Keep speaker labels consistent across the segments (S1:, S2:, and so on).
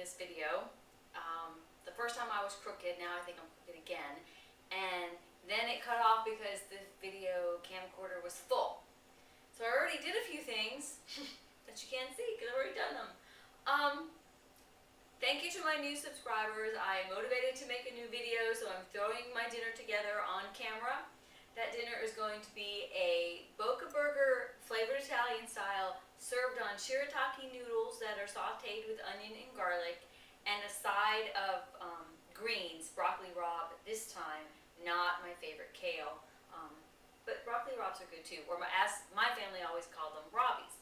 S1: this video. The first time I was crooked, now I think I'm crooked again. And then it cut off because the video camcorder was full. So I already did a few things that you can't see because I've already done them. Thank you to my new subscribers. I'm motivated to make a new video, so I'm throwing my dinner together on camera. That dinner is going to be a Boca burger, flavored Italian style, served on shirataki noodles that are sauteed with onion and garlic, and a side of greens, broccoli rabe this time, not my favorite kale. But broccoli rabes are good too, or as my family always called them, rabies.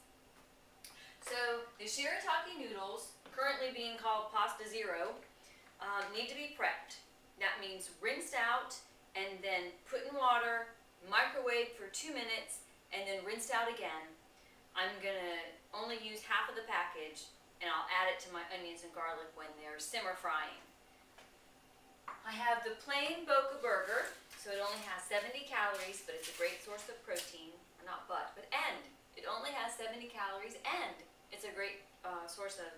S1: So the shirataki noodles, currently being called pasta zero, need to be prepped. That means rinsed out and then put in water, microwave for 2 minutes, and then rinsed out again. I'm gonna only use half of the package, and I'll add it to my onions and garlic when they're simmer frying. I have the plain Boca burger, so it only has 70 calories, but it's a great source of protein, or not but it only has 70 calories, and it's a great source of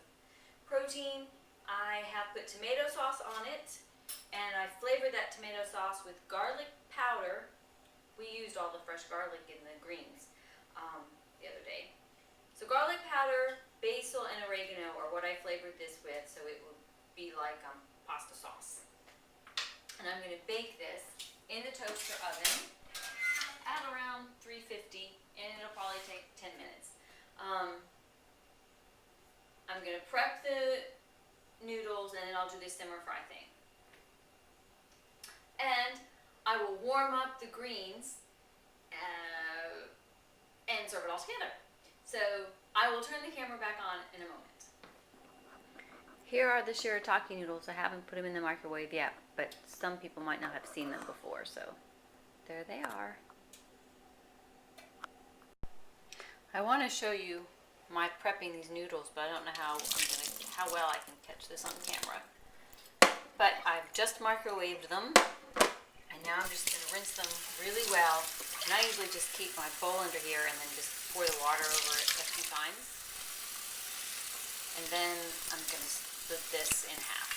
S1: protein. I have put tomato sauce on it, and I flavored that tomato sauce with garlic powder. We used all the fresh garlic in the greens the other day. So garlic powder, basil, and oregano are what I flavored this with, so it will be like pasta sauce. And I'm going to bake this in the toaster oven at around 350, and it'll probably take 10 minutes. I'm going to prep the noodles, and then I'll do the simmer fry thing. And I will warm up the greens and serve it all together. So I will turn the camera back on in a moment. Here are the shirataki noodles. I haven't put them in the microwave yet, but some people might not have seen them before, so there they are. I want to show you my prepping these noodles, but I don't know how well I can catch this on camera. But I've just microwaved them, and now I'm just going to rinse them really well. And I usually just keep my bowl under here and then just pour the water over it a few times. And then I'm going to split this in half.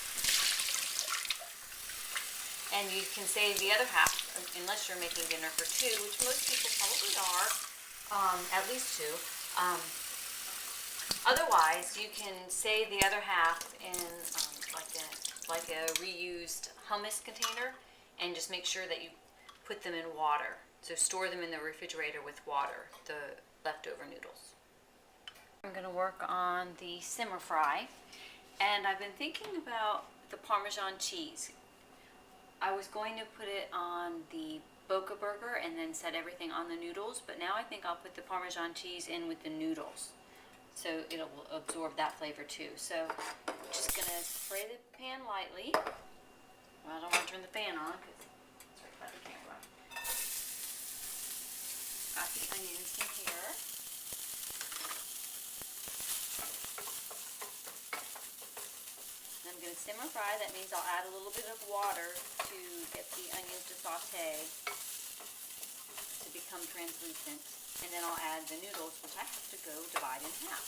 S1: And you can save the other half, unless you're making dinner for two, which most people probably are, at least two. Otherwise, you can save the other half in like a reused hummus container, and just make sure that you put them in water. So store them in the refrigerator with water, the leftover noodles. I'm going to work on the simmer fry, and I've been thinking about the Parmesan cheese. I was going to put it on the Boca burger and then set everything on the noodles, but now I think I'll put the Parmesan cheese in with the noodles, so it'll absorb that flavor too. So I'm just going to spray the pan lightly. Well, I don't want to turn the fan on because it's right by the camera. Got the onions in here. I'm going to simmer fry. That means I'll add a little bit of water to get the onions to saute, to become translucent. And then I'll add the noodles, which I have to go divide in half.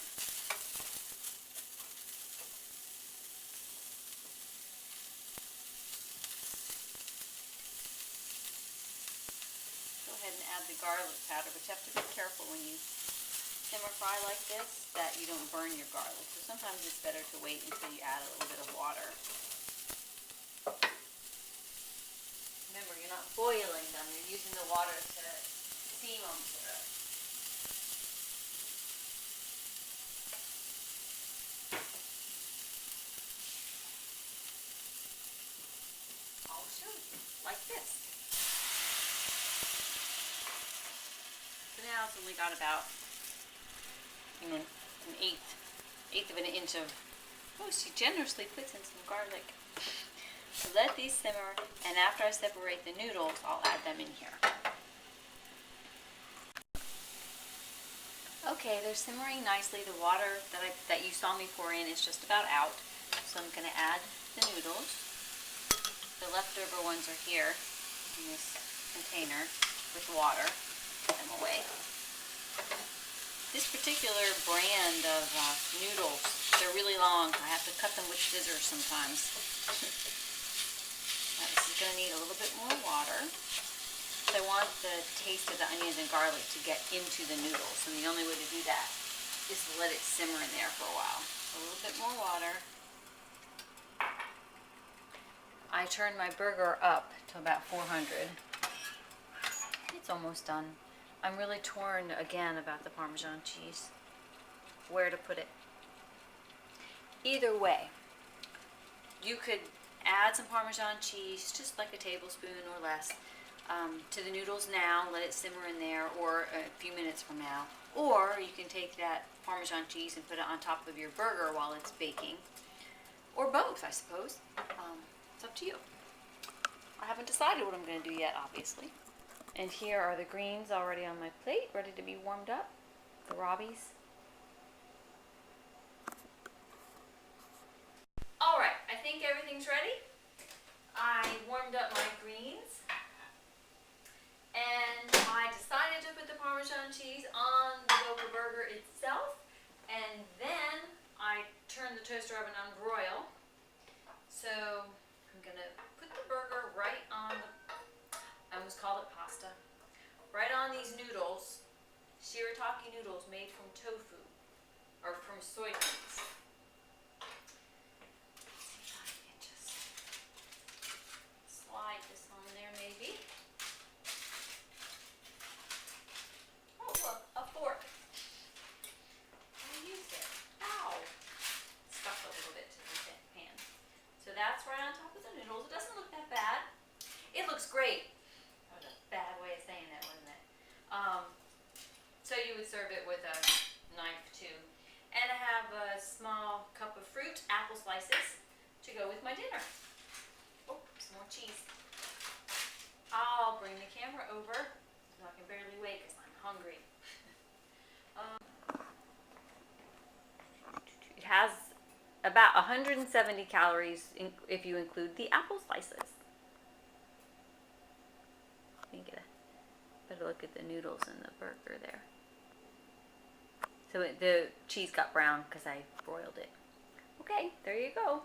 S1: Go ahead and add the garlic powder, but you have to be careful when you simmer fry like this that you don't burn your garlic. So sometimes it's better to wait until you add a little bit of water. Remember, you're not boiling them, you're using the water to steam them to it. I'll show you, like this. So now it's only got about an eighth of an inch of, oh, she generously puts in some garlic. So let these simmer, and after I separate the noodles, I'll add them in here. Okay, they're simmering nicely. The water that you saw me pour in is just about out. So I'm going to add the noodles. The leftover ones are here in this container with water. Put them away. This particular brand of noodles, they're really long. I have to cut them with scissors sometimes. Now this is going to need a little bit more water. I want the taste of the onions and garlic to get into the noodles, and the only way to do that is to let it simmer in there for a while. A little bit more water. I turned my burger up to about 400. It's almost done. I'm really torn again about the Parmesan cheese. Where to put it. Either way, you could add some Parmesan cheese, just like a tablespoon or less, to the noodles now, let it simmer in there, or a few minutes from now. Or you can take that Parmesan cheese and put it on top of your burger while it's baking. Or both, I suppose. It's up to you. I haven't decided what I'm going to do yet, obviously. And here are the greens already on my plate, ready to be warmed up. The Robbies. Alright, I think everything's ready. I warmed up my greens. And I decided to put the Parmesan cheese on the Boca burger itself. And then I turned the toaster oven on broil. So I'm going to put the burger right on the, I almost called it pasta, right on these noodles, shirtaki noodles made from tofu, or from soybeans. Let's see if I can just slide this on there maybe. Oh look, a fork. I used it. Ow! Stuck a little bit to the pan. So that's right on top of the noodles. It doesn't look that bad. It looks great. That was a bad way of saying that, wasn't it? So you would serve it with a knife too. And I have a small cup of fruit, apple slices, to go with my dinner. Oh, some more cheese. I'll bring the camera over so I can barely wait because I'm hungry. It has about 170 calories if you include the apple slices. You get a better look at the noodles and the burger there. So the cheese got brown because I broiled it. Okay, there you go.